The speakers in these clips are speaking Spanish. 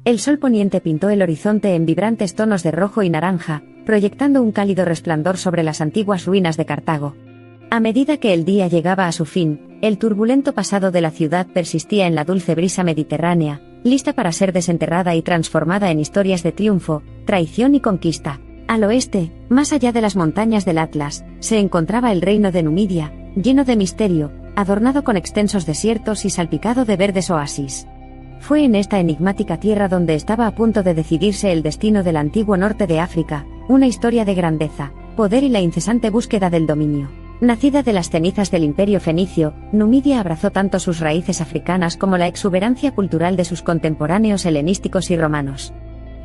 El sol poniente pintó el horizonte en vibrantes tonos de rojo y naranja, proyectando un cálido resplandor sobre las antiguas ruinas de Cartago. A medida que el día llegaba a su fin, el turbulento pasado de la ciudad persistía en la dulce brisa mediterránea, lista para ser desenterrada y transformada en historias de triunfo, traición y conquista. Al oeste, más allá de las montañas del Atlas, se encontraba el reino de Numidia, lleno de misterio, adornado con extensos desiertos y salpicado de verdes oasis. Fue en esta enigmática tierra donde estaba a punto de decidirse el destino del antiguo norte de África, una historia de grandeza, poder y la incesante búsqueda del dominio. Nacida de las cenizas del imperio fenicio, Numidia abrazó tanto sus raíces africanas como la exuberancia cultural de sus contemporáneos helenísticos y romanos.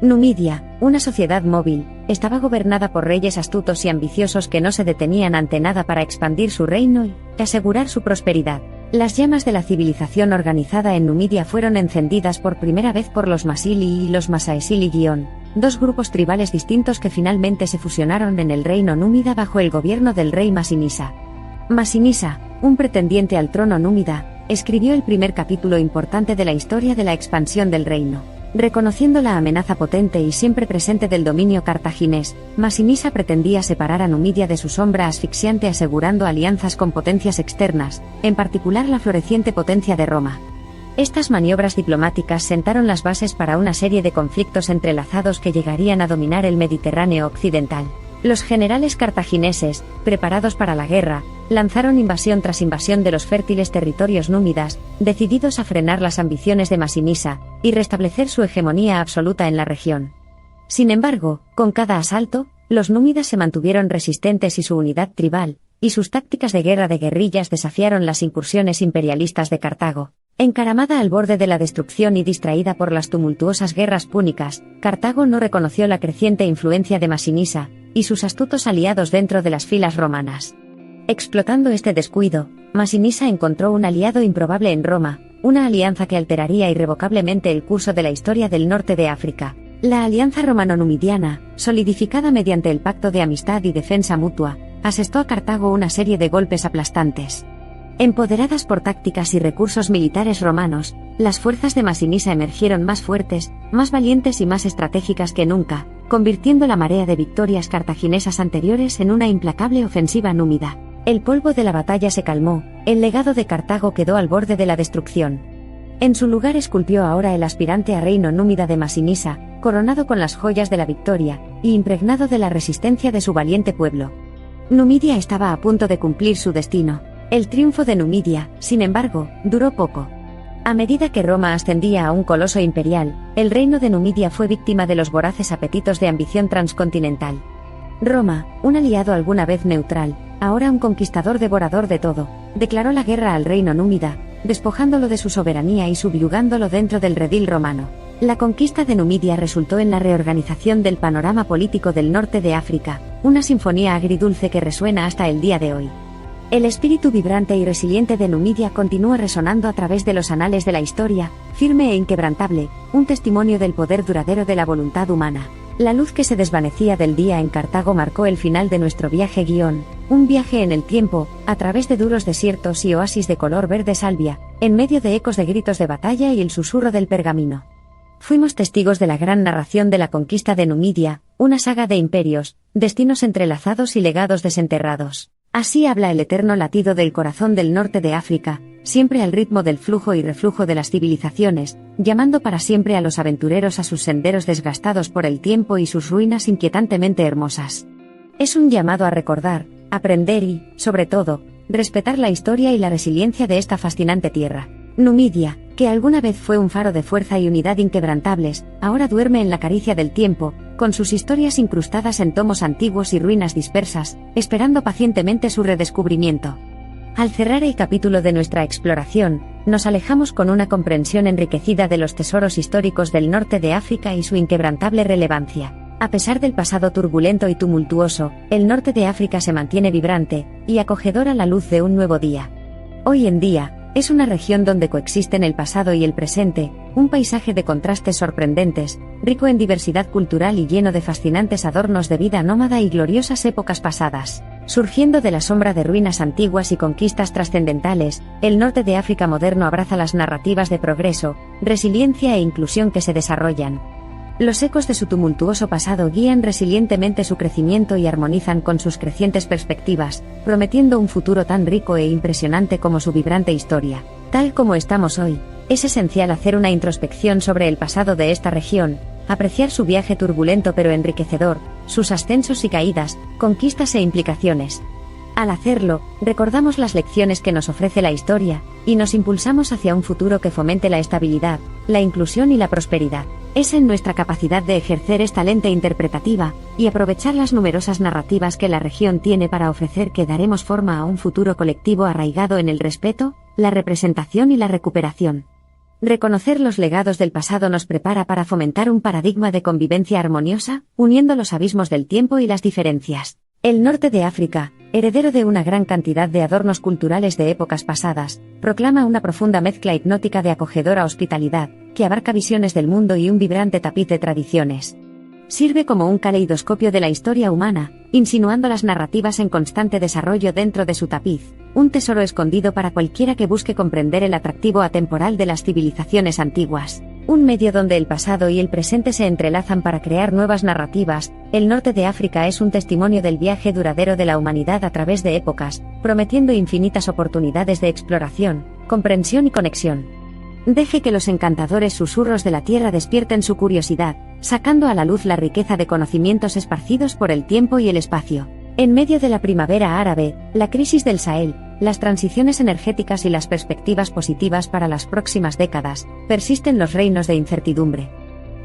Numidia, una sociedad móvil, estaba gobernada por reyes astutos y ambiciosos que no se detenían ante nada para expandir su reino y asegurar su prosperidad. Las llamas de la civilización organizada en Numidia fueron encendidas por primera vez por los Masili y los Masaesili-, dos grupos tribales distintos que finalmente se fusionaron en el reino númida bajo el gobierno del rey Masinisa. Masinisa, un pretendiente al trono númida, escribió el primer capítulo importante de la historia de la expansión del reino. Reconociendo la amenaza potente y siempre presente del dominio cartaginés, Masinisa pretendía separar a Numidia de su sombra asfixiante asegurando alianzas con potencias externas, en particular la floreciente potencia de Roma. Estas maniobras diplomáticas sentaron las bases para una serie de conflictos entrelazados que llegarían a dominar el Mediterráneo occidental. Los generales cartagineses, preparados para la guerra, lanzaron invasión tras invasión de los fértiles territorios númidas, decididos a frenar las ambiciones de Masinisa y restablecer su hegemonía absoluta en la región. Sin embargo, con cada asalto, los númidas se mantuvieron resistentes y su unidad tribal, y sus tácticas de guerra de guerrillas desafiaron las incursiones imperialistas de Cartago. Encaramada al borde de la destrucción y distraída por las tumultuosas guerras púnicas, Cartago no reconoció la creciente influencia de Masinisa y sus astutos aliados dentro de las filas romanas. Explotando este descuido, Masinisa encontró un aliado improbable en Roma, una alianza que alteraría irrevocablemente el curso de la historia del norte de África. La alianza romano-numidiana, solidificada mediante el pacto de amistad y defensa mutua, asestó a Cartago una serie de golpes aplastantes. Empoderadas por tácticas y recursos militares romanos, las fuerzas de Masinisa emergieron más fuertes, más valientes y más estratégicas que nunca, convirtiendo la marea de victorias cartaginesas anteriores en una implacable ofensiva númida. El polvo de la batalla se calmó, el legado de Cartago quedó al borde de la destrucción. En su lugar esculpió ahora el aspirante a reino númida de Masinisa, coronado con las joyas de la victoria, y impregnado de la resistencia de su valiente pueblo. Numidia estaba a punto de cumplir su destino. El triunfo de Numidia, sin embargo, duró poco. A medida que Roma ascendía a un coloso imperial, el reino de Numidia fue víctima de los voraces apetitos de ambición transcontinental. Roma, un aliado alguna vez neutral, ahora un conquistador devorador de todo, declaró la guerra al reino númida, despojándolo de su soberanía y subyugándolo dentro del redil romano. La conquista de Numidia resultó en la reorganización del panorama político del norte de África, una sinfonía agridulce que resuena hasta el día de hoy. El espíritu vibrante y resiliente de Numidia continúa resonando a través de los anales de la historia, firme e inquebrantable, un testimonio del poder duradero de la voluntad humana. La luz que se desvanecía del día en Cartago marcó el final de nuestro viaje un viaje en el tiempo, a través de duros desiertos y oasis de color verde salvia, en medio de ecos de gritos de batalla y el susurro del pergamino. Fuimos testigos de la gran narración de la conquista de Numidia, una saga de imperios, destinos entrelazados y legados desenterrados. Así habla el eterno latido del corazón del norte de África, siempre al ritmo del flujo y reflujo de las civilizaciones, llamando para siempre a los aventureros a sus senderos desgastados por el tiempo y sus ruinas inquietantemente hermosas. Es un llamado a recordar, aprender y, sobre todo, respetar la historia y la resiliencia de esta fascinante tierra. Numidia, que alguna vez fue un faro de fuerza y unidad inquebrantables, ahora duerme en la caricia del tiempo, con sus historias incrustadas en tomos antiguos y ruinas dispersas, esperando pacientemente su redescubrimiento. Al cerrar el capítulo de nuestra exploración, nos alejamos con una comprensión enriquecida de los tesoros históricos del norte de África y su inquebrantable relevancia. A pesar del pasado turbulento y tumultuoso, el norte de África se mantiene vibrante y acogedor a la luz de un nuevo día. Hoy en día, es una región donde coexisten el pasado y el presente, un paisaje de contrastes sorprendentes, rico en diversidad cultural y lleno de fascinantes adornos de vida nómada y gloriosas épocas pasadas. Surgiendo de la sombra de ruinas antiguas y conquistas trascendentales, el norte de África moderno abraza las narrativas de progreso, resiliencia e inclusión que se desarrollan. Los ecos de su tumultuoso pasado guían resilientemente su crecimiento y armonizan con sus crecientes perspectivas, prometiendo un futuro tan rico e impresionante como su vibrante historia. Tal como estamos hoy, es esencial hacer una introspección sobre el pasado de esta región, apreciar su viaje turbulento pero enriquecedor, sus ascensos y caídas, conquistas e implicaciones. Al hacerlo, recordamos las lecciones que nos ofrece la historia, y nos impulsamos hacia un futuro que fomente la estabilidad, la inclusión y la prosperidad. Es en nuestra capacidad de ejercer esta lente interpretativa, y aprovechar las numerosas narrativas que la región tiene para ofrecer que daremos forma a un futuro colectivo arraigado en el respeto, la representación y la recuperación. Reconocer los legados del pasado nos prepara para fomentar un paradigma de convivencia armoniosa, uniendo los abismos del tiempo y las diferencias. El norte de África, heredero de una gran cantidad de adornos culturales de épocas pasadas, proclama una profunda mezcla hipnótica de acogedora hospitalidad, que abarca visiones del mundo y un vibrante tapiz de tradiciones. Sirve como un caleidoscopio de la historia humana, insinuando las narrativas en constante desarrollo dentro de su tapiz, un tesoro escondido para cualquiera que busque comprender el atractivo atemporal de las civilizaciones antiguas. Un medio donde el pasado y el presente se entrelazan para crear nuevas narrativas. El norte de África es un testimonio del viaje duradero de la humanidad a través de épocas, prometiendo infinitas oportunidades de exploración, comprensión y conexión. Deje que los encantadores susurros de la tierra despierten su curiosidad, sacando a la luz la riqueza de conocimientos esparcidos por el tiempo y el espacio. En medio de la primavera árabe, la crisis del Sahel, las transiciones energéticas y las perspectivas positivas para las próximas décadas, persisten los reinos de incertidumbre.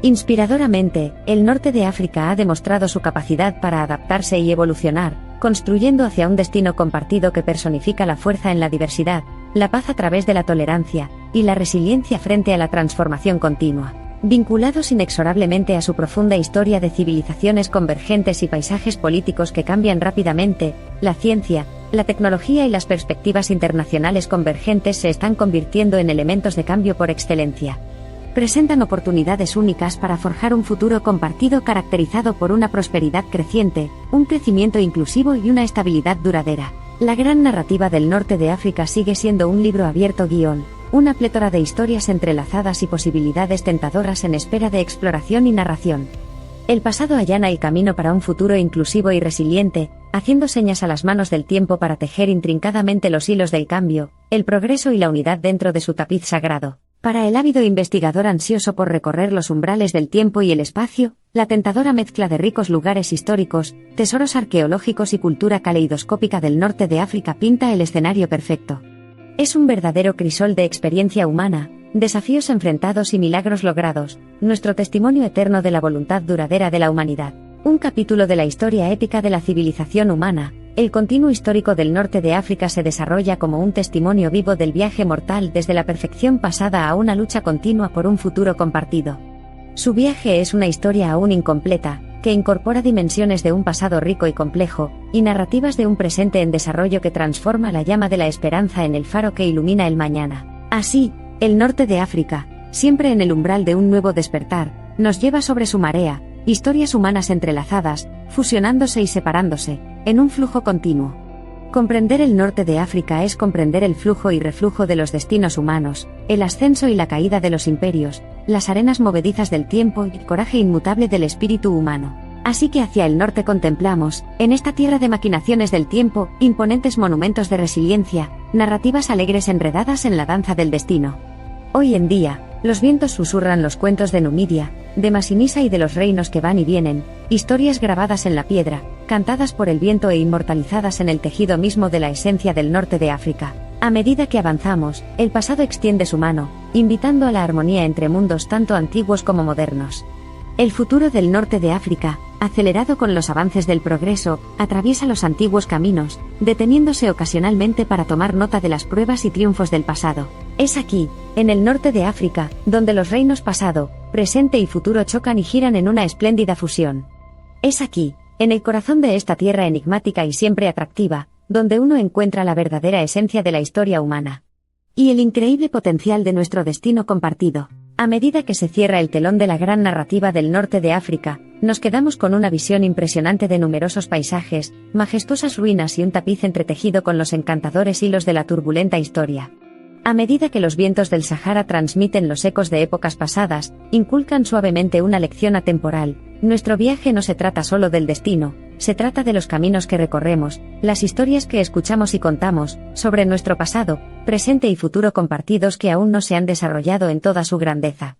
Inspiradoramente, el norte de África ha demostrado su capacidad para adaptarse y evolucionar, construyendo hacia un destino compartido que personifica la fuerza en la diversidad, la paz a través de la tolerancia, y la resiliencia frente a la transformación continua. Vinculados inexorablemente a su profunda historia de civilizaciones convergentes y paisajes políticos que cambian rápidamente, la ciencia, la tecnología y las perspectivas internacionales convergentes se están convirtiendo en elementos de cambio por excelencia. Presentan oportunidades únicas para forjar un futuro compartido caracterizado por una prosperidad creciente, un crecimiento inclusivo y una estabilidad duradera. La gran narrativa del norte de África sigue siendo un libro abierto una plétora de historias entrelazadas y posibilidades tentadoras en espera de exploración y narración. El pasado allana el camino para un futuro inclusivo y resiliente, haciendo señas a las manos del tiempo para tejer intrincadamente los hilos del cambio, el progreso y la unidad dentro de su tapiz sagrado. Para el ávido investigador ansioso por recorrer los umbrales del tiempo y el espacio, la tentadora mezcla de ricos lugares históricos, tesoros arqueológicos y cultura caleidoscópica del norte de África pinta el escenario perfecto. Es un verdadero crisol de experiencia humana, desafíos enfrentados y milagros logrados, nuestro testimonio eterno de la voluntad duradera de la humanidad. Un capítulo de la historia épica de la civilización humana. El continuo histórico del norte de África se desarrolla como un testimonio vivo del viaje mortal desde la perfección pasada a una lucha continua por un futuro compartido. Su viaje es una historia aún incompleta, que incorpora dimensiones de un pasado rico y complejo, y narrativas de un presente en desarrollo que transforma la llama de la esperanza en el faro que ilumina el mañana. Así, el norte de África, siempre en el umbral de un nuevo despertar, nos lleva sobre su marea, historias humanas entrelazadas, fusionándose y separándose, en un flujo continuo. Comprender el norte de África es comprender el flujo y reflujo de los destinos humanos, el ascenso y la caída de los imperios, las arenas movedizas del tiempo y el coraje inmutable del espíritu humano. Así que hacia el norte contemplamos, en esta tierra de maquinaciones del tiempo, imponentes monumentos de resiliencia, narrativas alegres enredadas en la danza del destino. Hoy en día, los vientos susurran los cuentos de Numidia, de Masinisa y de los reinos que van y vienen, historias grabadas en la piedra, cantadas por el viento e inmortalizadas en el tejido mismo de la esencia del norte de África. A medida que avanzamos, el pasado extiende su mano, invitando a la armonía entre mundos tanto antiguos como modernos. El futuro del norte de África, acelerado con los avances del progreso, atraviesa los antiguos caminos, deteniéndose ocasionalmente para tomar nota de las pruebas y triunfos del pasado. Es aquí, en el norte de África, donde los reinos pasado, presente y futuro chocan y giran en una espléndida fusión. Es aquí, en el corazón de esta tierra enigmática y siempre atractiva, donde uno encuentra la verdadera esencia de la historia humana. Y el increíble potencial de nuestro destino compartido. A medida que se cierra el telón de la gran narrativa del norte de África, nos quedamos con una visión impresionante de numerosos paisajes, majestuosas ruinas y un tapiz entretejido con los encantadores hilos de la turbulenta historia. A medida que los vientos del Sahara transmiten los ecos de épocas pasadas, inculcan suavemente una lección atemporal, nuestro viaje no se trata solo del destino, se trata de los caminos que recorremos, las historias que escuchamos y contamos, sobre nuestro pasado, presente y futuro compartidos que aún no se han desarrollado en toda su grandeza.